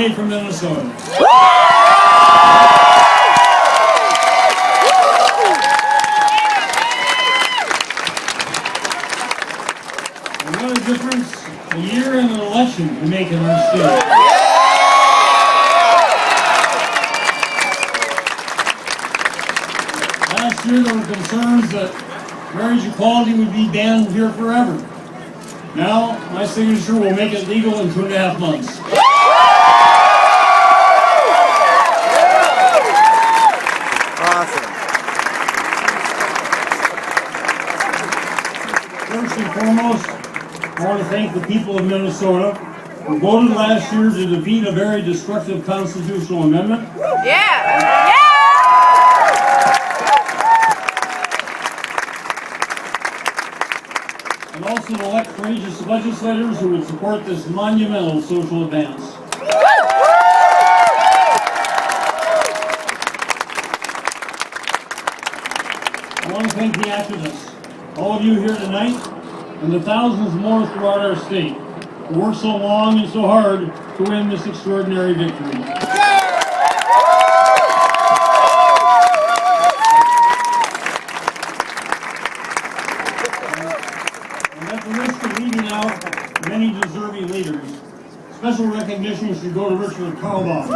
way from Minnesota. And what a difference a year and an election can make in our state. Last year there were concerns that marriage equality would be banned here forever. Now, my signature will make it legal in 2.5 months. Awesome. First and foremost, I want to thank the people of Minnesota who voted last year to defeat a very destructive constitutional amendment. Yeah! And also to elect courageous legislators who would support this monumental social advance. I want to thank the activists, all of you here tonight, and the thousands more throughout our state who worked so long and so hard to win this extraordinary victory. At the risk of leaving out many deserving leaders, special recognition should go to Richard Carlbaum.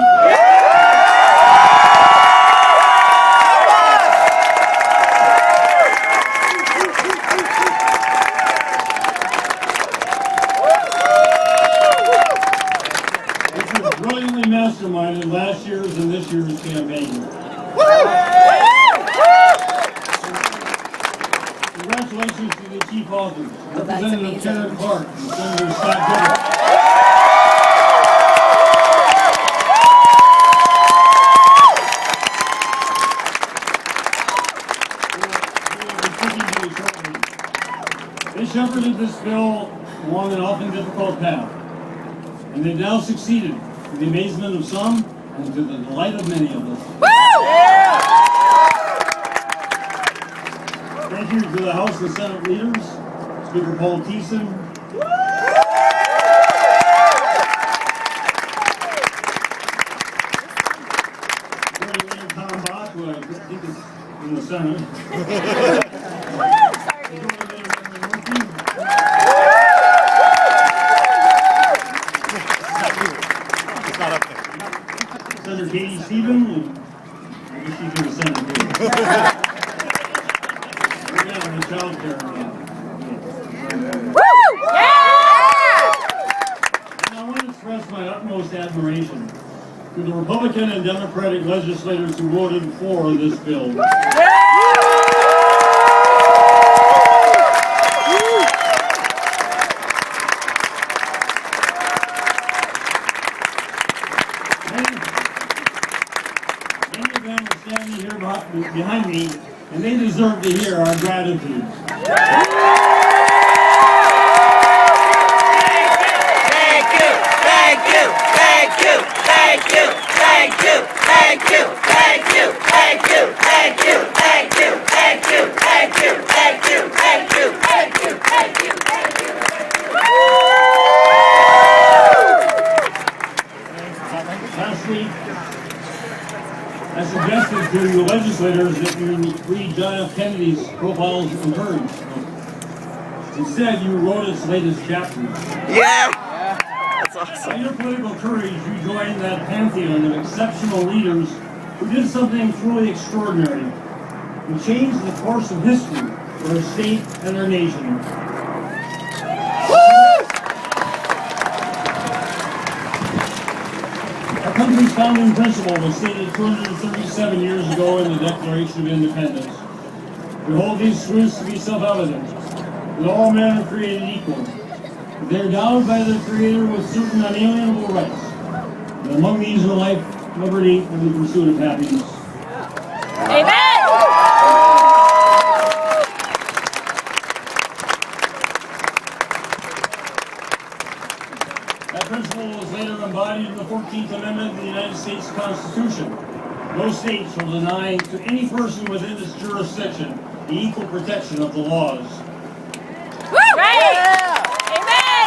Richard brilliantly masterminded last year's and this year's campaign. Congratulations to the chief authors, Representative Karen Clark and Senator Scott Goodman. They shepherded this bill along an often difficult path, and they've now succeeded to the amazement of some and to the delight of many of us. Thank you to the House and Senate leaders, Speaker Paul Thiessen, Majority Leader Tom Bach, who I think is in the Senate, Majority Leader Henry Murphy, Senator Katie Stevens, and I guess she's in the Senate too. Child care. And I want to express my utmost admiration to the Republican and Democratic legislators who voted for this bill. Many of them are standing here behind me, and they deserve to hear our gratitude. Last week, I suggested to the legislators that you read John F. Kennedy's Profiles in Courage. Instead, you wrote its latest chapter. Yeah! That's awesome. By your political courage, you joined that pantheon of exceptional leaders who did something truly extraordinary and changed the course of history for our state and our nation. Our country's founding principle was stated 237 years ago in the Declaration of Independence. We hold these truths to be self-evident, that all men are created equal. They are endowed by their Creator with certain unalienable rights, and among these are life, liberty, and the pursuit of happiness. Amen! That principle was later embodied in the 14th Amendment of the United States Constitution. No state shall deny to any person within its jurisdiction the equal protection of the laws. Woo! Right! Amen!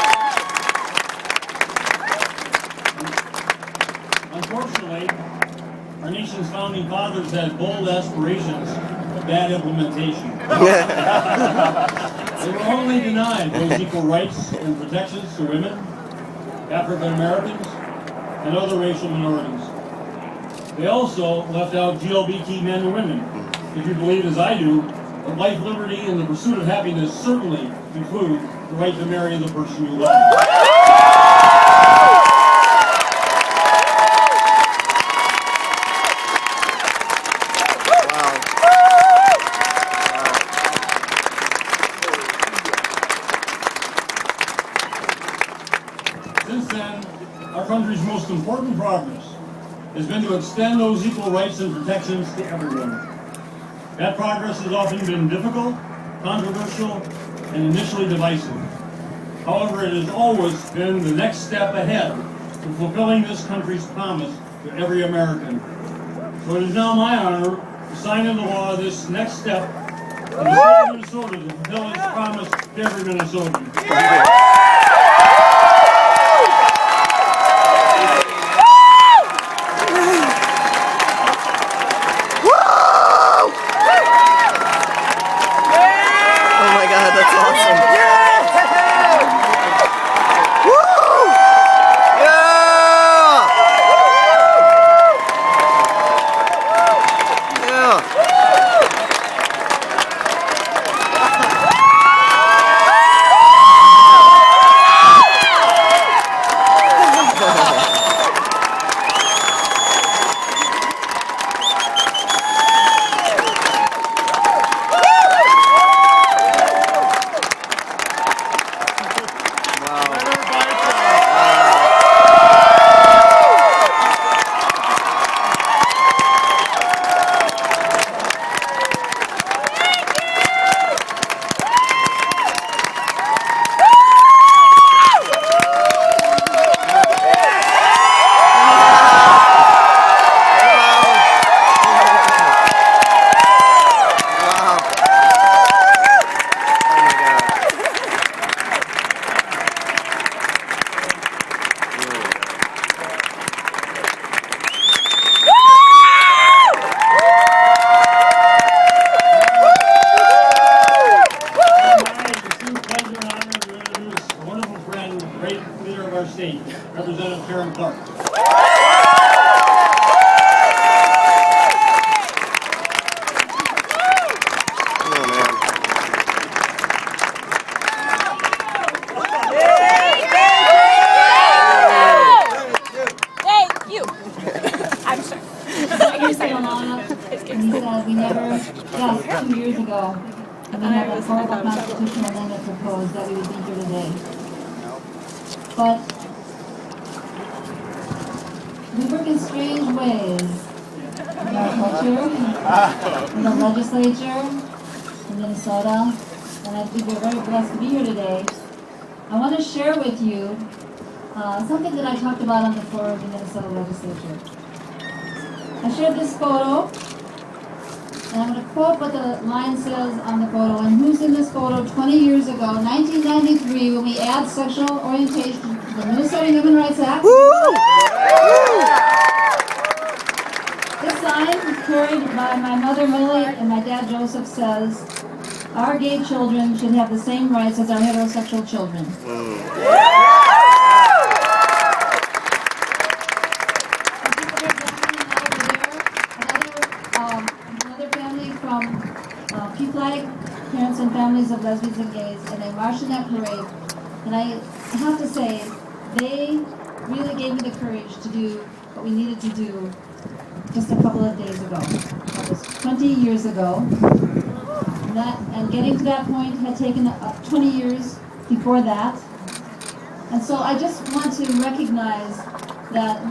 had bold aspirations, but bad implementation. They were only denied those equal rights and protections to women, African Americans, and other racial minorities. They also left out GLBT men and women. If you believe as I do, that life, liberty, and the pursuit of happiness certainly include the right to marry the person you love. Since then, our country's most important progress has been to extend those equal rights and protections to everyone. That progress has often been difficult, controversial, and initially divisive. However, it has always been the next step ahead in fulfilling this country's promise to every American. So it is now my honor to sign into law this next step of the state of Minnesota to fulfill its promise to every Minnesotan. We never, just 2 years ago, and we had a horrible constitutional amendment proposed that we would be here today. But we work in strange ways in our culture, in the legislature, in Minnesota, and I think we're very blessed to be here today. I want to share with you something that I talked about on the floor of the Minnesota legislature. I shared this photo, and I'm going to quote what the line says on the photo. And who's in this photo? 20 years ago, 1993, when we add sexual orientation to the Minnesota Human Rights Act. This sign, carried by my mother Millie and my dad Joseph, says, "Our gay children should have the same rights as our heterosexual children." Parents and families of lesbians and gays, and they marched in that parade. And I have to say, they really gave me the courage to do what we needed to do just a couple of days ago. That was 20 years ago. And getting to that point had taken 20 years before that. And so I just want to recognize that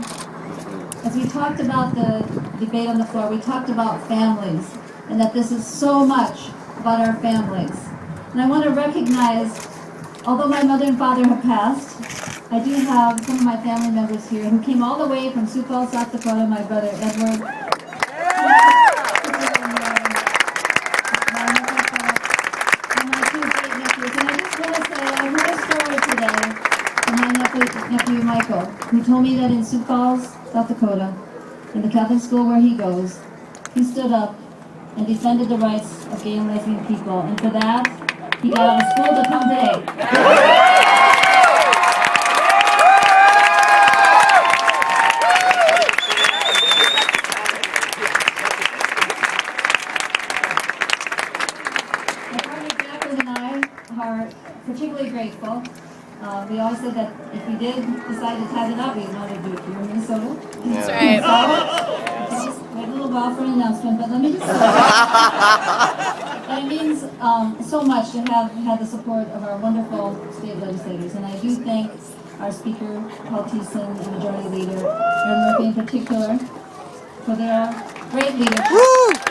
as we talked about the debate on the floor, we talked about families, and that this is so much about our families. And I want to recognize, although my mother and father have passed, I do have some of my family members here who came all the way from Sioux Falls, South Dakota, my brother Edward. And my two great nephews. And I just want to say, I heard a story today from my nephew Michael, who told me that in Sioux Falls, South Dakota, in the Catholic school where he goes, he stood up and defended the rights of gay and lesbian people. And for that, he got out of school to come today. Are particularly grateful. We always said that if we did decide to tie the knot, we'd want to do it here in Minnesota. That's right. Just wait a little while for an announcement, but let me just say, and it means so much to have had the support of our wonderful state legislators. And I do thank our Speaker, Paul Thiessen, and Majority Leader, Aaron Murphy in particular, for their great leadership.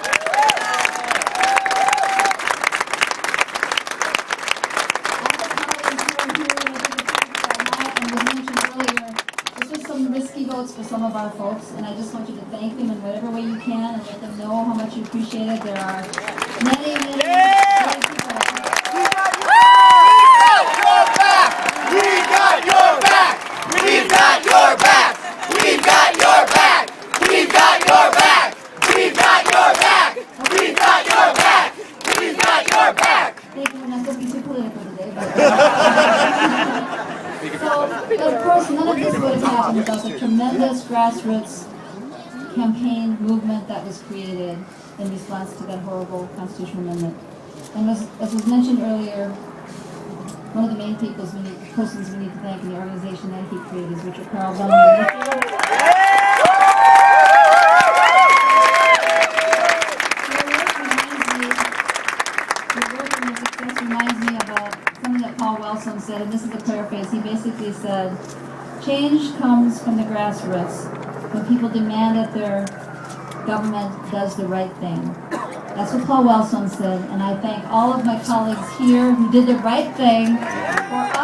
Risky votes for some of our folks, and I just want you to thank them in whatever way you can and let them know how much you appreciate it. There are many, many people. We got your back! We got your back! We got your back! We got your back! We got your back! We got your back! We got your back! We got your back! Thank you. We're not going to be too political today, but so, of course, none of this would have happened without the tremendous grassroots campaign movement that was created in response to that horrible constitutional amendment. And as was mentioned earlier, one of the main persons we need to thank in the organization that he created is Richard Carl Bellamy. Your work and your success reminds me about something that Paul Wellstone said, and this is a paraphrase. He basically said, change comes from the grassroots when people demand that their government does the right thing. That's what Paul Wellstone said, and I thank all of my colleagues here who did the right thing for us.